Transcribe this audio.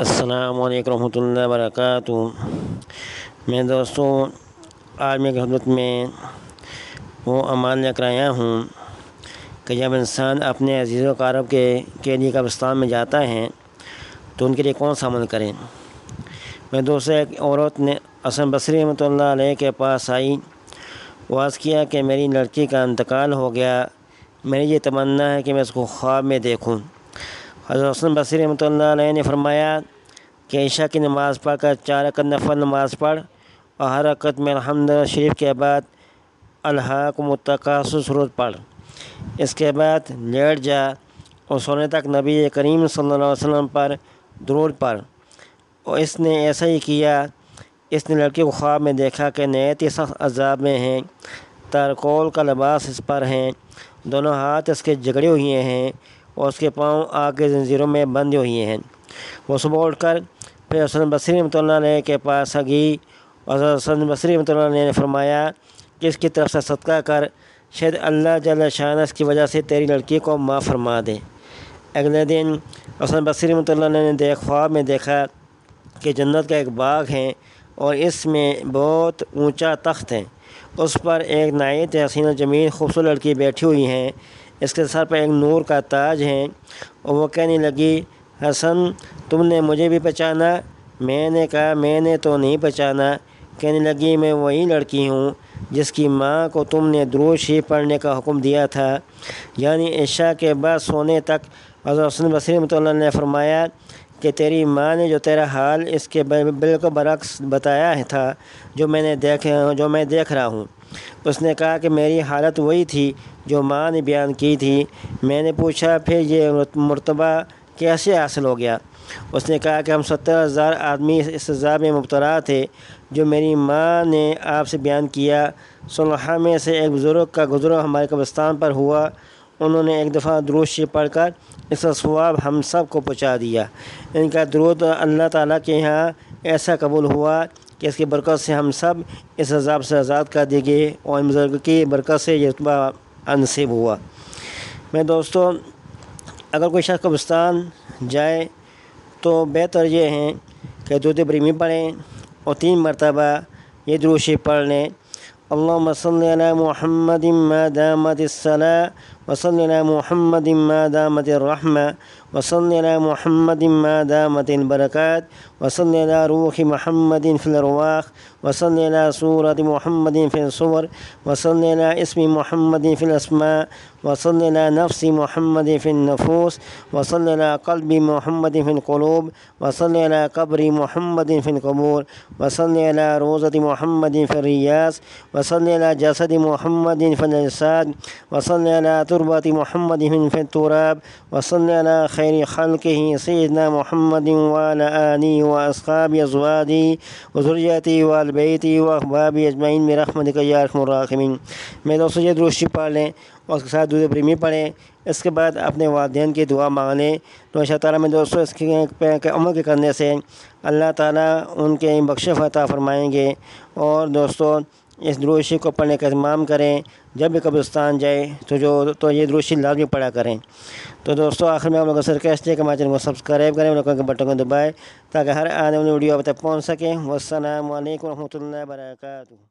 السلام علیکم ورحمۃ اللہ وبرکاتہ۔ میں دوستوں آج میں خدمت میں وہ امان لے کر آیا ہوں کہ جب انسان اپنے عزیز و اقارب کے لیے قبرستان میں جاتا ہے تو ان کے لیے کون سا عمل کریں۔ میں دوستوں ایک عورت نے حسن بصری رحمۃ اللہ علیہ کے پاس آئی، واز کیا کہ میری لڑکی کا انتقال ہو گیا، میری یہ تمنا ہے کہ میں اس کو خواب میں دیکھوں۔ حضرت حسن بصری رحمۃ اللہ علیہ نے فرمایا کہ عشاء کی نماز پڑھ کر 4 رکعت نفل نماز پڑھ اور ہر رکعت میں الحمد شریف کے بعد الہاکم التکاثر سورت پڑھ، اس کے بعد لیٹ جا اور سونے تک نبی کریم صلی اللہ علیہ وسلم پر درود پڑھ۔ اور اس نے ایسا ہی کیا۔ اس نے لڑکی کو خواب میں دیکھا کہ نہایت ہی سخت عذاب میں ہیں، تارکول کا لباس اس پر ہیں، دونوں ہاتھ اس کے جکڑے ہوئے ہیں اور اس کے پاؤں آگ کے زنجیروں میں بندھے ہوئے ہیں۔ وہ صبح اٹھ کر پھر حسن بصری رحمۃ اللہ علیہ کے پاس گئی اور حسن بصری رحمۃ اللہ علیہ نے فرمایا کہ اس کی طرف سے صدقہ کر، شاید اللہ جل شانہ اس کی وجہ سے تیری لڑکی کو معاف فرما دے۔ اگلے دن حسن بصری رحمۃ اللہ علیہ نے خواب میں دیکھا کہ جنت کا ایک باغ ہے اور اس میں بہت اونچا تخت ہے، اس پر ایک نہایت حسین و جمیل خوبصورت لڑکی بیٹھی ہوئی ہیں، اس کے سر پر ایک نور کا تاج ہے۔ اور وہ کہنے لگی، حسن تم نے مجھے بھی پہچانا؟ میں نے کہا میں نے تو نہیں پہچانا۔ کہنے لگی میں وہی لڑکی ہوں جس کی ماں کو تم نے درود شریف پڑھنے کا حکم دیا تھا۔ یعنی عشاء کے بعد سونے تک حضرت حسن بصری رحمۃ اللہ علیہ نے فرمایا کہ تیری ماں نے جو تیرا حال اس کے بالکل برعکس بتایا تھا جو میں دیکھ رہا ہوں۔ اس نے کہا کہ میری حالت وہی تھی جو ماں نے بیان کی تھی۔ میں نے پوچھا پھر یہ مرتبہ کیسے حاصل ہو گیا؟ اس نے کہا کہ ہم 70,000 آدمی اس عذاب میں مبتلا تھے جو میری ماں نے آپ سے بیان کیا۔ صلحاء میں سے ایک بزرگ کا گزرا ہمارے قبرستان پر ہوا، انہوں نے ایک دفعہ درود شریف پڑھ کر اس کا ثواب ہم سب کو پہنچا دیا۔ ان کا درود اللہ تعالیٰ کے یہاں ایسا قبول ہوا کہ اس کی برکت سے ہم سب اس عذاب سے آزاد کر دیے گئے اور ان بزرگ کی برکت سے یہ رتبہ نصیب ہوا۔ میں دوستوں اگر کوئی شخص قبرستان جائے تو بہتر یہ ہے کہ درود ابراہیمی پڑھیں اور 3 مرتبہ یہ درود شریف پڑھ لیں۔ اللہم صلی علی محمد ما دامت الصلاۃ وصلی علی محمد ما دامت الرحمہ وصلی علی محمد ما دامت البرکات وصلی علی روح محمد فی الارواح وصلی علی صورت محمد فی الصور وصلی علی اسم محمد فی الاسماء وصلی علی نفس محمد فی النفوس وصلی علی قلب محمد فی القلوب وصلی علی قبر محمد فی القبور وصلی علی روضۃ محمد فی الریاض وصلی علی جسد محمد فی الاجساد وصلی علی تربۃ محمد فی التراب وصلی علی خیر خلقہ سیدنا محمد وعلی آلہ واصحابہ ازواجہ وذریتہ وآل بیتہ واحبابہ اجمعین برحمتک یا ارحم الراحمین۔ میں دوستوں یہ درود شریف پڑھ لیں اور اس کے ساتھ درود ابراہیمی پڑھیں، اس کے بعد اپنے والدین کی دعا مانگ لیں تو ان شاء اللہ تعالیٰ میں دوستوں اس کے عمل کے کرنے سے اللہ تعالیٰ ان کے بخشش عطا فرمائیں گے۔ اور دوستوں اس درود شریف کو پڑھنے کا اہتمام کریں، جب بھی قبرستان جائے تو یہ درود شریف لازمی پڑھا کریں۔ تو دوستوں آخر میں آپ لوگوں سے ریکویسٹ ہے کہ ہمارے چینل کو سبسکرائب کریں، لوگوں کے بٹن کو دبائیں تاکہ ہر آنے والی ویڈیو آپ تک پہنچ سکیں۔ والسلام علیکم ورحمۃ اللہ وبرکاتہ۔